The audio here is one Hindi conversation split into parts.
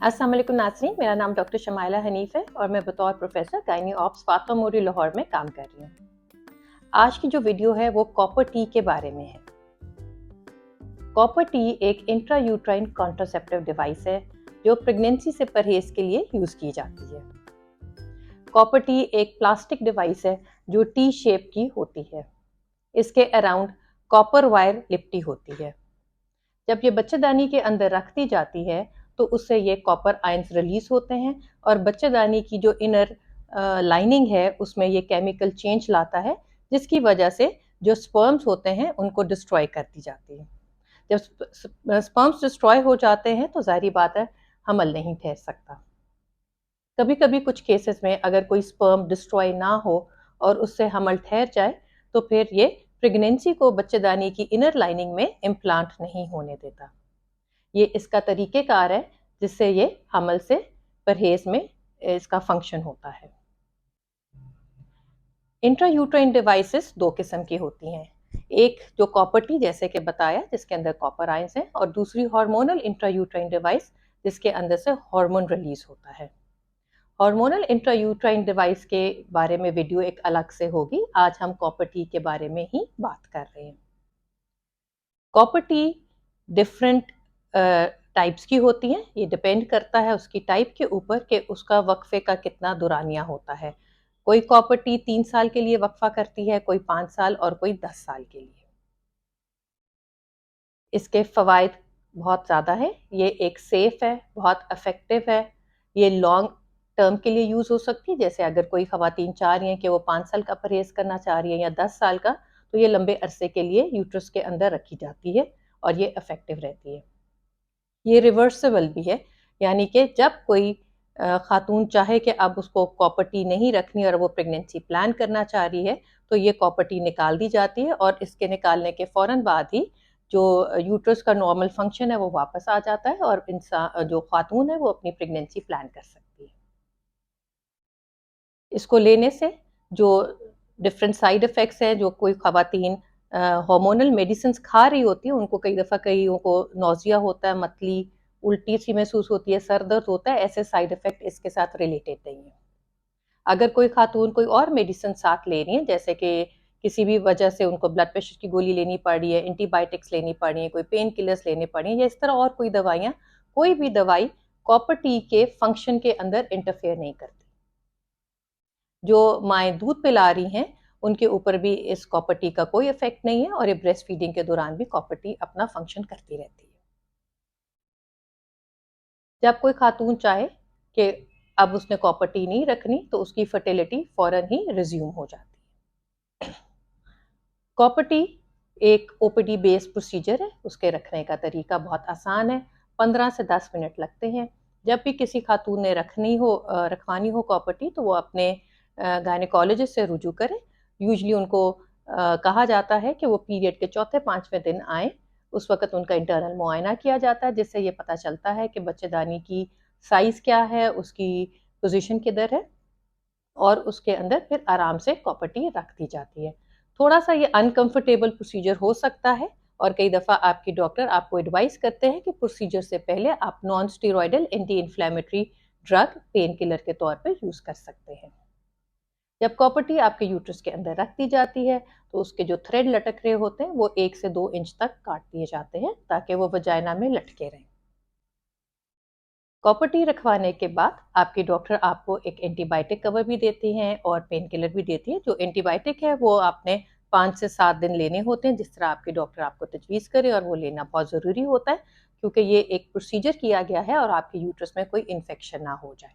अस्सलाम वालेकुम नाज़रीन, मेरा नाम डॉक्टर शमाइला हनीफ है और मैं बतौर प्रोफेसर गायनी ऑप्स फातिमा मोरी लाहौर में काम कर रही हूँ। आज की जो वीडियो है वो कॉपर टी के बारे में है। कॉपर टी एक इंट्रायूट्राइन कॉन्ट्रासेप्टिव डिवाइस है जो प्रेगनेंसी से परहेज के लिए यूज की जाती है। कॉपर टी एक प्लास्टिक डिवाइस है जो टी शेप की होती है। इसके अराउंड कॉपर वायर लिपटी होती है। जब ये बच्चेदानी के अंदर रख दी जाती है तो उससे ये कॉपर आयंस रिलीज होते हैं और बच्चेदानी की जो इनर लाइनिंग है उसमें ये केमिकल चेंज लाता है, जिसकी वजह से जो स्पर्म्स होते हैं उनको डिस्ट्रॉय कर दी जाती है। जब स्पर्म्स डिस्ट्रॉय हो जाते हैं तो जाहिर बात है हमल नहीं ठहर सकता। कभी कभी कुछ केसेस में अगर कोई स्पर्म डिस्ट्रॉय ना हो और उससे हमल ठहर जाए तो फिर ये प्रेगनेंसी को बच्चेदानी की इनर लाइनिंग में इम्प्लांट नहीं होने देता। ये इसका तरीक़ेकार है जिससे ये हमल से परहेज में इसका फंक्शन होता है। इंट्रायूट्राइन डिवाइसेस दो किस्म की होती हैं, एक जो कॉपर टी जैसे कि बताया जिसके अंदर कॉपर आयंस हैं, और दूसरी हार्मोनल इंट्रायूट्राइन डिवाइस जिसके अंदर से हार्मोन रिलीज होता है। हार्मोनल इंट्रायूट्राइन डिवाइस के बारे में वीडियो एक अलग से होगी, आज हम कॉपर टी के बारे में ही बात कर रहे हैं। कॉपर टी डिफरेंट टाइप्स की होती हैं, ये डिपेंड करता है उसकी टाइप के ऊपर कि उसका वक्फे का कितना दुरानिया होता है। कोई कॉपर टी 3 साल के लिए वक्फा करती है, कोई 5 साल और कोई 10 साल के लिए। इसके फ़वाइद बहुत ज़्यादा है, ये एक सेफ़ है, बहुत इफ़ेक्टिव है, ये लॉन्ग टर्म के लिए यूज़ हो सकती है। जैसे अगर कोई ख़वातीन चाह रही हैं कि वो 5 साल का परहेज़ करना चाह रही हैं या 10 साल का, तो ये लंबे अरसे के लिए यूट्रस के अंदर रखी जाती है और ये इफ़ेक्टिव रहती है। ये रिवर्सिबल भी है, यानी कि जब कोई खातून चाहे कि अब उसको कॉपर टी नहीं रखनी और वो प्रेगनेंसी प्लान करना चाह रही है, तो ये कॉपर टी निकाल दी जाती है और इसके निकालने के फ़ौरन बाद ही जो यूट्रस का नॉर्मल फंक्शन है वो वापस आ जाता है और जो खातून है वो अपनी प्रेगनेंसी प्लान कर सकती है। इसको लेने से जो डिफरेंट साइड इफ़ेक्ट्स हैं, जो कोई ख़वातीन हार्मोनल मेडिसिन्स खा रही होती हैं, उनको कई दफ़ा कईयों को नौज़िया होता है, मतली, उल्टी सी महसूस होती है, सर दर्द होता है, ऐसे साइड इफ़ेक्ट इसके साथ रिलेटेड नहीं है। अगर कोई खातून कोई और मेडिसिन साथ ले रही हैं, जैसे कि किसी भी वजह से उनको ब्लड प्रेशर की गोली लेनी पड़ रही है, एंटीबायोटिक्स लेनी पड़ रही है, कोई पेन किलर्स लेने पड़ रही हैं या इस तरह और कोई दवाइयाँ, कोई भी दवाई कॉपर टी के फंक्शन के अंदर इंटरफेयर नहीं करती। जो माएँ दूध पिला रही हैं, उनके ऊपर भी इस कॉपर टी का कोई इफ़ेक्ट नहीं है और ये ब्रेस्ट फीडिंग के दौरान भी कॉपर टी अपना फंक्शन करती रहती है। जब कोई खातून चाहे कि अब उसने कॉपर टी नहीं रखनी, तो उसकी फर्टिलिटी फ़ौरन ही रिज़्यूम हो जाती है। कॉपर टी एक ओपीडी बेस्ड प्रोसीजर है, उसके रखने का तरीका बहुत आसान है, 15 से 10 मिनट लगते हैं। जब भी किसी खातून ने रखवानी हो कॉपर टी, तो वो अपने गायनेकोलॉजिस्ट से रुजू करें। यूजुअली उनको कहा जाता है कि वो पीरियड के चौथे 5वें दिन आएँ, उस वक़्त उनका इंटरनल मुआयना किया जाता है, जिससे ये पता चलता है कि बच्चेदानी की साइज़ क्या है, उसकी पोज़ीशन किधर है और उसके अंदर फिर आराम से कॉपर टी रख दी जाती है। थोड़ा-सा ये अनकम्फर्टेबल प्रोसीजर हो सकता है और कई दफ़ा आपके डॉक्टर आपको एडवाइस करते हैं कि प्रोसीजर से पहले आप non steroidal anti inflammatory drug pain killer के तौर पे यूज़ कर सकते हैं। जब कॉपर टी आपके यूट्रस के अंदर रख दी जाती है, तो उसके जो थ्रेड लटक रहे होते हैं, वो 1 से 2 इंच तक काट दिए जाते हैं, ताकि वो वजाइना में लटके रहें। कॉपर टी रखवाने के बाद आपके डॉक्टर आपको एक एंटीबायोटिक कवर भी देती हैं और पेन किलर भी देती है। जो एंटीबायोटिक है वो आपने 5 से 7 दिन लेने होते हैं, जिस तरह आपके डॉक्टर आपको तजवीज़ करे, और वो लेना बहुत ज़रूरी होता है क्योंकि ये एक प्रोसीजर किया गया है और आपके यूट्रस में कोई इन्फेक्शन ना हो जाए।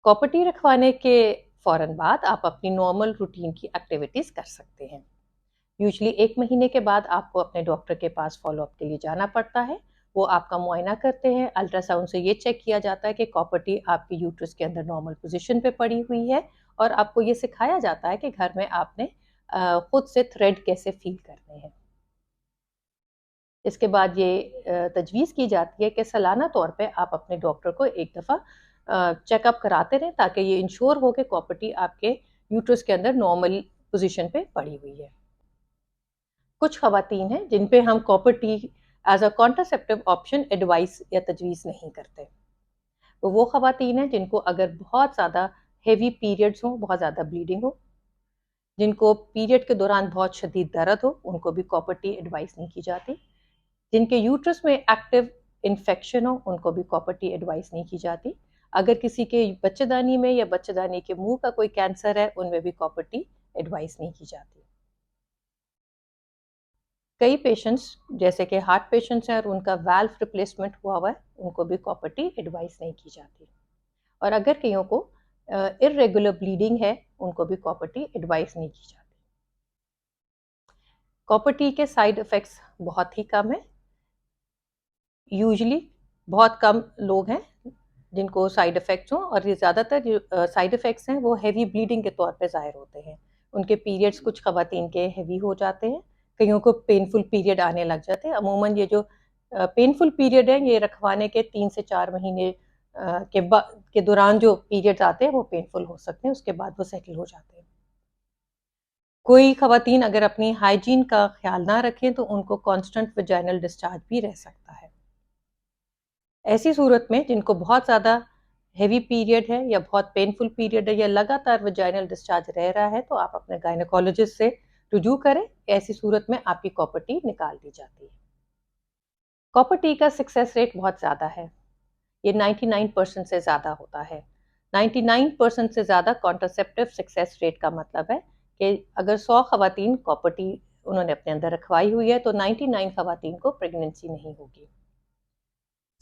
कॉपर टी रखवाने के फ़ौरन बाद आप अपनी नॉर्मल रूटीन की एक्टिविटीज़ कर सकते हैं। यूजुअली 1 महीने के बाद आपको अपने डॉक्टर के पास फ़ॉलो-अप के लिए जाना पड़ता है। वो आपका मुआयना करते हैं, अल्ट्रासाउंड से ये चेक किया जाता है कि कॉपर टी आपके यूट्रस के अंदर नॉर्मल पोज़ीशन पे पड़ी हुई है, और आपको ये सिखाया जाता है कि घर में आपने खुद से थ्रेड कैसे फ़ील करने हैं। इसके बाद ये तजवीज़ की जाती है कि सालाना तौर पे आप अपने डॉक्टर को एक दफ़ा चेकअप कराते रहें, ताकि ये इंश्योर हो कि कॉपर टी आपके यूट्रस के अंदर नॉर्मल पोज़ीशन पे पड़ी हुई है। कुछ ख़वातीन हैं जिन पे हम copper T as a contraceptive option advice या तजवीज़ नहीं करते। वो ख़वातीन हैं जिनको अगर बहुत ज़्यादा हेवी पीरियड्स हों, बहुत ज़्यादा ब्लीडिंग हो, जिनको पीरियड के दौरान बहुत शदीद दर्द हो, उनको भी कॉपर टी एडवाइस नहीं की जाती। जिनके यूट्रस में एक्टिव इन्फेक्शन हो, उनको भी कॉपर टी एडवाइस नहीं की जाती। अगर किसी के बच्चेदानी में या बच्चेदानी के मुंह का कोई कैंसर है, उनमें भी कॉपर टी एडवाइस नहीं की जाती। कई पेशेंट्स जैसे कि हार्ट पेशेंट्स हैं और उनका वाल्व रिप्लेसमेंट हुआ है, उनको भी कॉपर टी एडवाइस नहीं की जाती। और अगर कईयों को इरेगुलर ब्लीडिंग है, उनको भी कॉपर टी एडवाइस नहीं की जाती। कॉपर टी के साइड इफ़ेक्ट्स बहुत ही कम है। यूजुअली बहुत कम लोग हैं जिनको साइड इफ़ेक्ट्स हों, और ये ज़्यादातर जो साइड इफ़ेक्ट्स हैं वो हेवी ब्लीडिंग के तौर पे ज़ाहिर होते हैं। उनके पीरियड्स कुछ ख़वातीन के हेवी हो जाते हैं, कईयों को पेनफुल पीरियड आने लग जाते हैं। अमूमन ये जो पेनफुल पीरियड है, ये रखवाने के 3 से 4 महीने के दौरान जो पीरियड्स आते हैं वो पेनफुल हो सकते हैं, उसके बाद वो सेटल हो जाते हैं। कोई ख़वातीन अगर अपनी हाइजीन का ख्याल ना रखें तो उनको कॉन्स्टेंट वजाइनल डिस्चार्ज भी रह सकता है। ऐसी सूरत में जिनको बहुत ज़्यादा हेवी पीरियड है या बहुत पेनफुल पीरियड है या लगातार वजाइनल डिस्चार्ज रह रहा है, तो आप अपने गायनेकोलॉजिस्ट से रुजू करें। ऐसी सूरत में आपकी कॉपर टी निकाल दी जाती है। कॉपर टी का सक्सेस रेट बहुत ज़्यादा है, ये 99% से ज़्यादा होता है। 99% से ज़्यादा कॉन्ट्रासेप्टिव सक्सेस रेट का मतलब है कि अगर 100 ख़वातीन कॉपर टी उन्होंने अपने अंदर रखवाई हुई है, तो 99 ख़वातीन को प्रेगनेंसी नहीं होगी।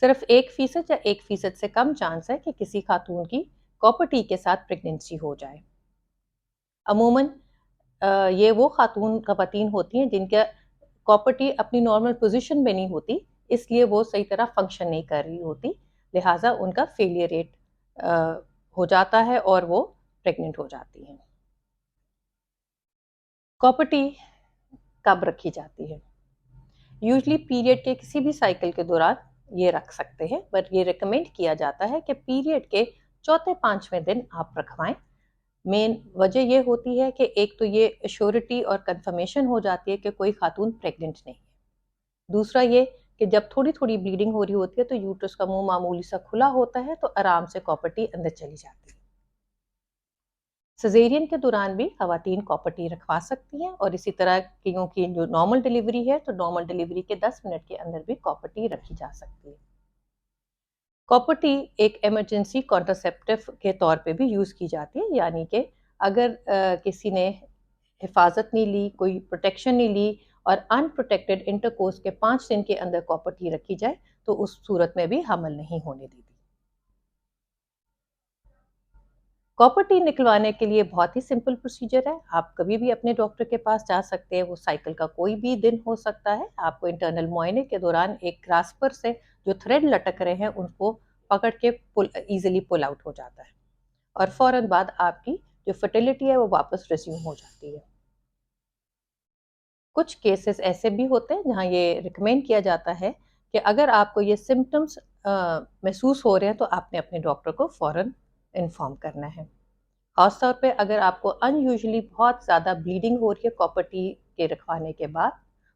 सिर्फ 1% या 1% से कम चांस है कि किसी खातून की कॉपर टी के साथ प्रेगनेंसी हो जाए। अमूमन ये वो ख़वातीन होती हैं जिनका कॉपर टी अपनी नॉर्मल पोजीशन में नहीं होती, इसलिए वो सही तरह फंक्शन नहीं कर रही होती, लिहाजा उनका फेलियर रेट हो जाता है और वो प्रेग्नेंट हो जाती हैं। कॉपर टी कब रखी जाती है? यूजली पीरियड के किसी भी साइकिल के दौरान ये रख सकते हैं, पर ये रिकमेंड किया जाता है कि पीरियड के चौथे 5वें दिन आप रखवाएं। मेन वजह ये होती है कि एक तो ये श्योरिटी और कंफर्मेशन हो जाती है कि कोई खातून प्रेग्नेंट नहीं है। दूसरा ये कि जब थोड़ी थोड़ी ब्लीडिंग हो रही होती है तो यूट्रस का मुंह मामूली सा खुला होता है, तो आराम से कॉपर टी अंदर चली जाती है। सजेरियन के दौरान भी ख़वातीन कॉपर टी रखवा सकती हैं, और इसी तरह कईयों की जो नॉर्मल डिलीवरी है, तो नॉर्मल डिलीवरी के 10 मिनट के अंदर भी कॉपर टी रखी जा सकती है। कॉपर टी एक इमरजेंसी कॉन्ट्रासेप्टिव के तौर पे भी यूज़ की जाती है, यानी कि अगर किसी ने हिफाजत नहीं ली, कोई प्रोटेक्शन नहीं ली और अनप्रोटेक्टेड इंटरकोर्स के 5 दिन के अंदर कॉपर टी रखी जाए, तो उस सूरत में भी हमल नहीं होने देती। कॉपर टी निकलवाने के लिए बहुत ही सिंपल प्रोसीजर है। आप कभी भी अपने डॉक्टर के पास जा सकते हैं, वो साइकिल का कोई भी दिन हो सकता है। आपको इंटरनल मुआयने के दौरान एक ग्रास्पर से जो थ्रेड लटक रहे हैं उनको पकड़ के ईजिली पुल आउट हो जाता है, और फौरन बाद आपकी जो फर्टिलिटी है वो वापस रिज्यूम हो जाती है। कुछ केसेस ऐसे भी होते हैं जहाँ ये रिकमेंड किया जाता है कि अगर आपको ये सिम्टम्स महसूस हो रहे हैं, तो आपने अपने डॉक्टर को फ़ौरन इन्फॉर्म करना है। ख़ास तौर पे अगर आपको अनयूजुअली बहुत ज़्यादा ब्लीडिंग हो रही है कॉपर टी के रखवाने के बाद,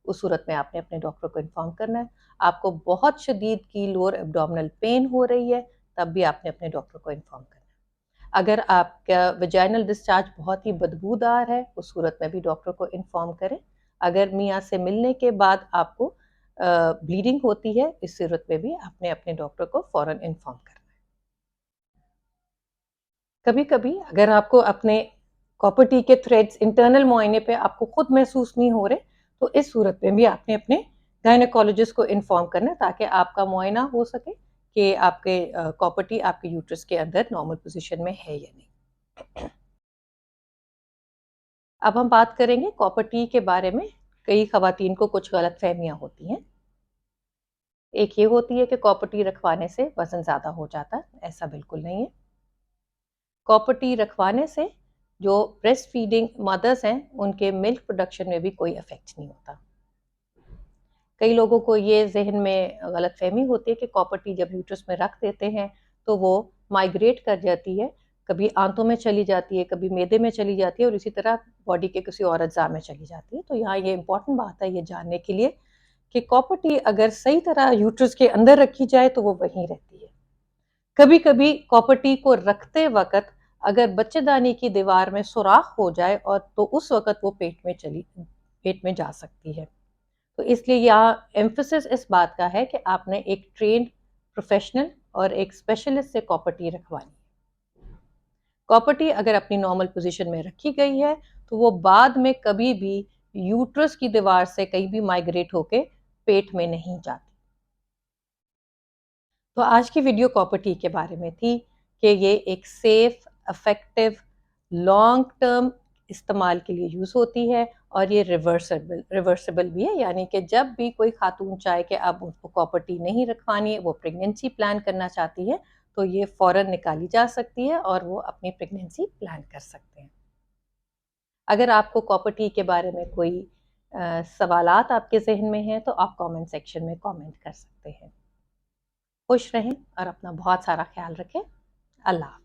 उस सूरत में आपने अपने डॉक्टर को इन्फॉर्म करना है। आपको बहुत शदीद की लोअर एब्डोमिनल पेन हो रही है, तब भी आपने अपने डॉक्टर को इन्फॉर्म करना है। अगर आपका वजाइनल डिस्चार्ज बहुत ही बदबूदार है, उस सूरत में भी डॉक्टर को इन्फॉर्म करें। अगर मियाँ से मिलने के बाद आपको ब्लीडिंग होती है, इस सूरत में भी आपने अपने डॉक्टर को फ़ौरन इन्फॉर्म करना है। कभी-कभी अगर आपको अपने कॉपर टी के थ्रेड्स इंटरनल मुआयने पे आपको खुद महसूस नहीं हो रहे, तो इस सूरत में भी आपने अपने गायनेकोलॉजिस्ट को इन्फॉर्म करना है, ताकि आपका मुआयना हो सके कि आपके कॉपर टी आपके यूट्रस के अंदर नॉर्मल पोजीशन में है या नहीं। अब हम बात करेंगे कॉपर टी के बारे में। कई ख़वातीन को कुछ गलतफ़हमियाँ होती हैं। एक ये होती है कि कॉपर टी रखवाने से वज़न ज़्यादा हो जाता है, ऐसा बिल्कुल नहीं है। कॉपर टी रखवाने से जो ब्रेस्ट फीडिंग मदर्स हैं, उनके मिल्क प्रोडक्शन में भी कोई इफ़ेक्ट नहीं होता। कई लोगों को ये ज़हन में गलतफ़हमी होती है कि कॉपर टी जब यूट्रस में रख देते हैं, तो वो माइग्रेट कर जाती है, कभी आंतों में चली जाती है, कभी मैदे में चली जाती है, और इसी तरह बॉडी के किसी और अज़्ज़ा में चली जाती है। तो यहाँ ये इम्पॉर्टेंट बात है ये जानने के लिए कि कॉपर टी अगर सही तरह यूट्रस के अंदर रखी जाए तो वो वहीं रहती है। कभी कभी कॉपर टी को रखते वक्त अगर बच्चेदानी की दीवार में सुराख हो जाए और तो उस वक्त वो पेट में जा सकती है। तो इसलिए यहाँ एम्फोसिस इस बात का है कि आपने एक ट्रेंड प्रोफेशनल और एक स्पेशलिस्ट से कॉपर टी रखवानी। कॉपर टी अगर अपनी नॉर्मल पोजीशन में रखी गई है तो वो बाद में कभी भी यूट्रस की दीवार से कहीं भी माइग्रेट होके पेट में नहीं जाती। तो आज की वीडियो कॉपर टी के बारे में थी कि ये एक सेफ, इफेक्टिव, लॉन्ग टर्म इस्तेमाल के लिए यूज़ होती है और ये रिवर्सिबल भी है, यानी कि जब भी कोई खातून चाहे कि अब उसको कॉपर टी नहीं रखवानी है, वो प्रेगनेंसी प्लान करना चाहती है, तो ये फ़ौरन निकाली जा सकती है और वो अपनी प्रेगनेंसी प्लान कर सकते हैं। अगर आपको कॉपर टी के बारे में कोई सवालात आपके जहन में हैं तो आप कमेंट सेक्शन में कमेंट कर सकते हैं। खुश रहें और अपना बहुत सारा ख्याल रखें। अल्लाह।